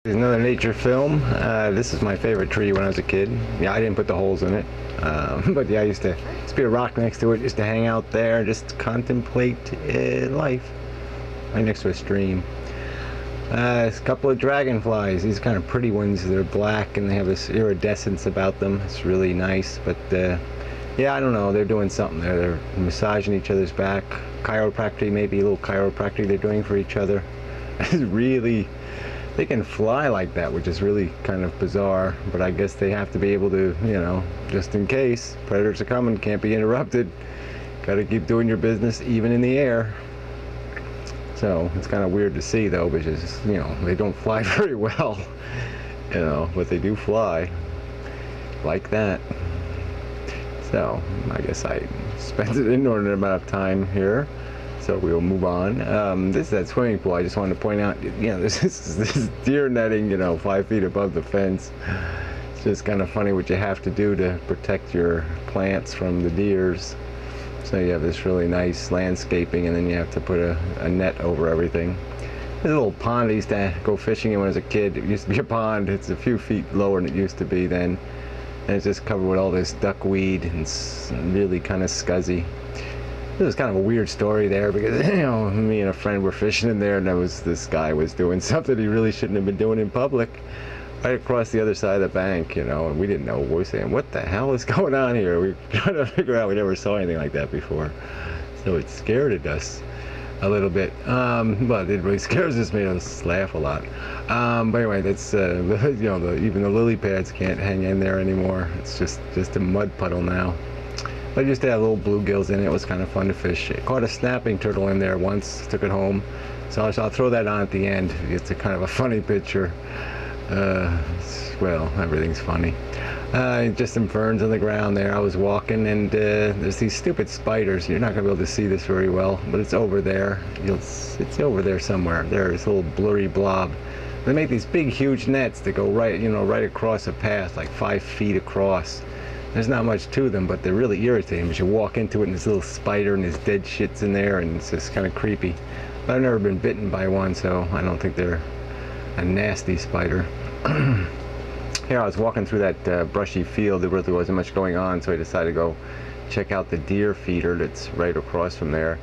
There's another nature film. This is my favorite tree when I was a kid. Yeah, I didn't put the holes in it. But yeah, I used to be a rock next to it, just to hang out there, just contemplate life. Right next to a stream. There's a couple of dragonflies. These kind of pretty ones. They're black and they have this iridescence about them. It's really nice. But yeah, I don't know. They're doing something there. They're massaging each other's back. Chiropractic, maybe a little chiropractic they're doing for each other. It's really... They can fly like that, which is really kind of bizarre, but I guess they have to be able to, you know, just in case. Predators are coming, can't be interrupted. Gotta keep doing your business even in the air. So, it's kind of weird to see though, because, you know, they don't fly very well. You know, but they do fly. Like that. So, I guess I spent an inordinate amount of time here. So we'll move on. This is that swimming pool. I just wanted to point out, you know, this deer netting, you know, 5 feet above the fence. It's just kind of funny what you have to do to protect your plants from the deers. So you have this really nice landscaping, and then you have to put a net over everything. There's a little pond I used to go fishing in when I was a kid. It used to be a pond. It's a few feet lower than it used to be then. And it's just covered with all this duckweed, and it's really kind of scuzzy. It was kind of a weird story there because, you know, me and a friend were fishing in there, and this guy was doing something he really shouldn't have been doing in public right across the other side of the bank, you know, and we didn't know. We were saying, what the hell is going on here? We were trying to figure out. We never saw anything like that before. So it scared us a little bit. But it really scares us, made us laugh a lot. But anyway, that's, you know, even the lily pads can't hang in there anymore. It's just a mud puddle now. I just had little bluegills in it. It was kind of fun to fish. I caught a snapping turtle in there once, took it home. So I'll throw that on at the end. It's a kind of a funny picture. Well, everything's funny. Just some ferns on the ground there. I was walking, and there's these stupid spiders. You're not going to be able to see this very well, but it's over there. It's over there somewhere. There's a little blurry blob. They make these big, huge nets that go right, you know, right across a path, like 5 feet across. There's not much to them, but they're really irritating because you walk into it and this little spider and this dead shit's in there, and it's just kind of creepy. But I've never been bitten by one, so I don't think they're a nasty spider. Here I was walking through that brushy field. There really wasn't much going on, so I decided to go check out the deer feeder that's right across from there.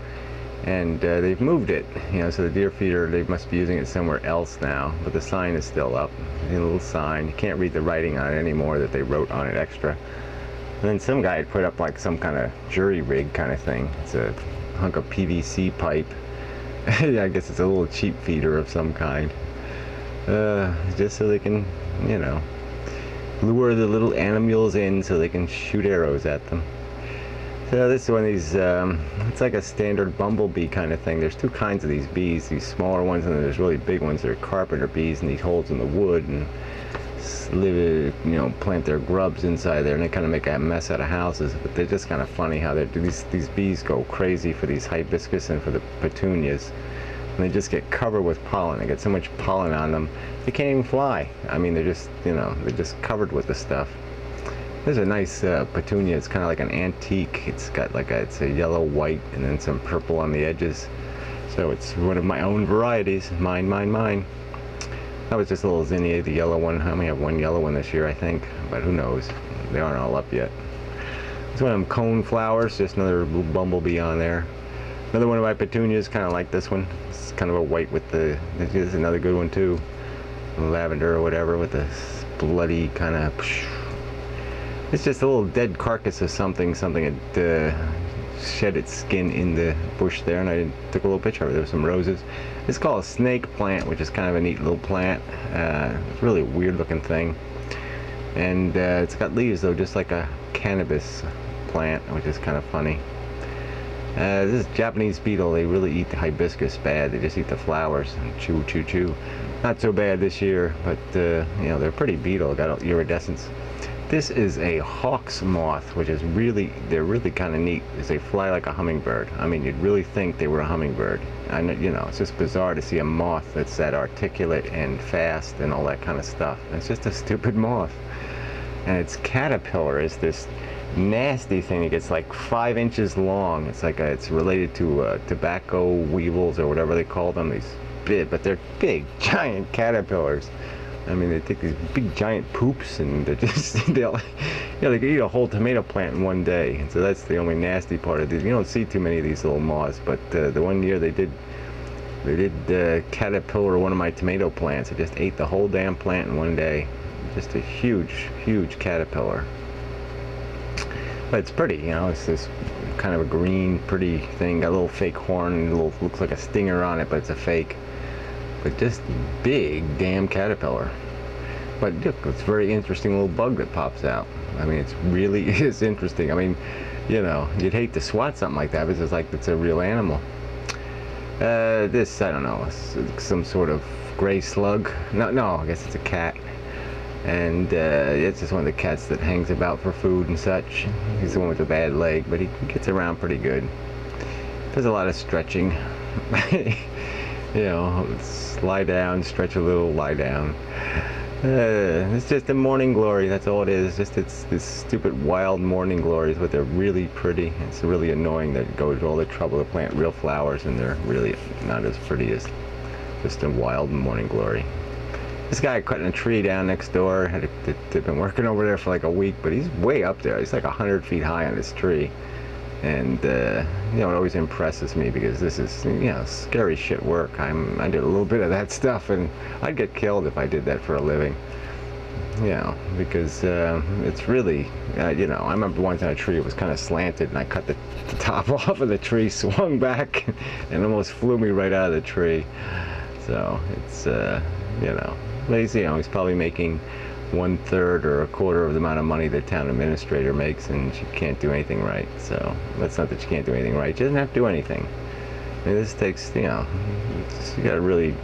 And they've moved it, you know, so the deer feeder, they must be using it somewhere else now, but the sign is still up. A little sign. You can't read the writing on it anymore that they wrote on it extra. And then some guy had put up like some kind of jury rig kind of thing. It's a hunk of PVC pipe. Yeah, I guess it's a little cheap feeder of some kind. Just so they can, you know, lure the little animals in so they can shoot arrows at them. So this is one of these, it's like a standard bumblebee kind of thing. There's two kinds of these bees, these smaller ones, and then there's really big ones. They're carpenter bees, and these holes in the wood, and live, you know, plant their grubs inside there, and they kind of make a mess out of houses. But they're just kind of funny how they do. These bees go crazy for these hibiscus and for the petunias, and they just get covered with pollen. They get so much pollen on them, they can't even fly. I mean, they're just, you know, they're just covered with the stuff. There's a nice petunia. It's kind of like an antique. It's got like it's a yellow, white, and then some purple on the edges. So it's one of my own varieties. Mine. That was just a little zinnia, the yellow one. I only have one yellow one this year, I think, but who knows? They aren't all up yet. It's one of them cone flowers, just another little bumblebee on there. Another one of my petunias, kind of like this one. It's kind of a white with the, this is another good one too. Lavender or whatever with this bloody kind of, it's just a little dead carcass of something had shed its skin in the bush there, and I took a little picture of it. There were some roses. It's called a snake plant, which is kind of a neat little plant. It's really a weird looking thing. And it's got leaves though, just like a cannabis plant, which is kind of funny. This is Japanese beetle. They really eat the hibiscus bad. They just eat the flowers and chew. Not so bad this year, but you know, they're pretty beetle, got iridescence. This is a hawk's moth, which is they're really kind of neat because they fly like a hummingbird. I mean, you'd really think they were a hummingbird. And you know, it's just bizarre to see a moth that's that articulate and fast and all that kind of stuff. It's just a stupid moth. And its caterpillar is this nasty thing that gets like 5 inches long. It's like it's related to tobacco weevils or whatever they call them. These big, but they're big, giant caterpillars. I mean, they take these big giant poops and they're just, they'll, they could eat a whole tomato plant in one day. And so that's the only nasty part of these. You don't see too many of these little moths, but the one year they did caterpillar one of my tomato plants. It just ate the whole damn plant in one day. Just a huge, huge caterpillar. But it's pretty, it's this kind of a green, pretty thing. Got a little fake horn, looks like a stinger on it, but it's a fake. But just big damn caterpillar. But look, it's a very interesting little bug that pops out. I mean, it's really is interesting. I mean, you'd hate to swat something like that because it's like it's a real animal. This, I don't know, some sort of gray slug. No, I guess it's a cat. And it's just one of the cats that hangs about for food and such. He's the one with the bad leg, but he gets around pretty good. Does a lot of stretching. Lie down, stretch a little, lie down. It's just a morning glory, that's all it is. Just it's this stupid wild morning glories, but they're really pretty. It's really annoying that it goes to all the trouble to plant real flowers and they're really not as pretty as just a wild morning glory. This guy cutting a tree down next door, they've been working over there for like a week, but he's way up there. He's like 100 feet high on this tree. And it always impresses me because this is scary shit work. I did a little bit of that stuff and I'd get killed if I did that for a living. Because it's really I remember once on a tree it was kind of slanted and I cut the top off of the tree, swung back and almost flew me right out of the tree. So it's but he's probably making 1/3 or 1/4 of the amount of money the town administrator makes, and she can't do anything right. So that's not that she can't do anything right. She doesn't have to do anything. I mean, this takes, you gotta really,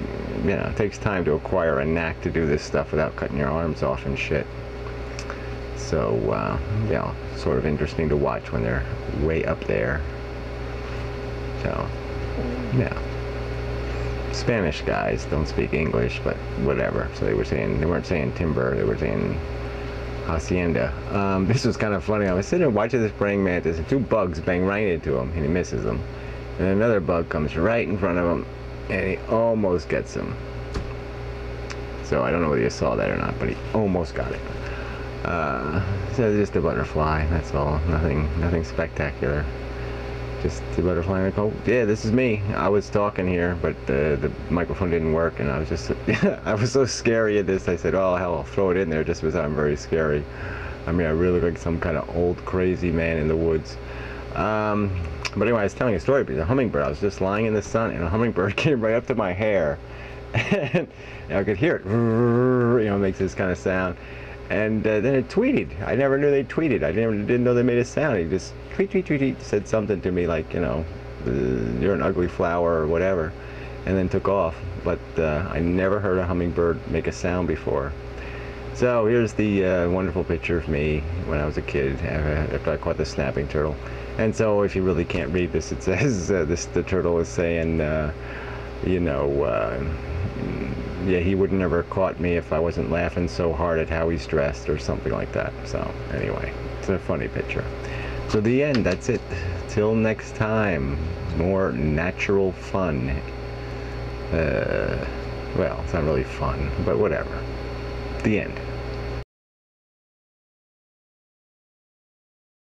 it takes time to acquire a knack to do this stuff without cutting your arms off and shit. So, sort of interesting to watch when they're way up there. So, Spanish guys don't speak English, but whatever. So they weren't saying timber, they were saying hacienda. This was kind of funny. I was sitting there watching this praying mantis and 2 bugs bang right into him and he misses them. And another bug comes right in front of him and he almost gets him. So I don't know whether you saw that or not, but he almost got it. So just a butterfly, that's all. Nothing spectacular. Just the butterfly, and I go, yeah, this is me. I was talking here, but the microphone didn't work, and I was just, I was so scary at this. I said, oh hell, I'll throw it in there just because I'm very scary. I mean, I really look like some kind of old crazy man in the woods. But anyway, I was telling a story because a hummingbird. I was just lying in the sun, and a hummingbird came right up to my hair, and I could hear it. Makes this kind of sound. And then it tweeted. I never knew they tweeted. I didn't know they made a sound. He just tweet, tweet, tweet, tweet, said something to me like, you're an ugly flower or whatever, and then took off. But I never heard a hummingbird make a sound before. So here's the wonderful picture of me when I was a kid after I caught the snapping turtle. And so if you really can't read this, it says the turtle is saying, yeah, he would never caught me if I wasn't laughing so hard at how he's dressed or something like that. So anyway, it's a funny picture. So the end, that's it. Till next time, more natural fun. Well, it's not really fun, but whatever. The end.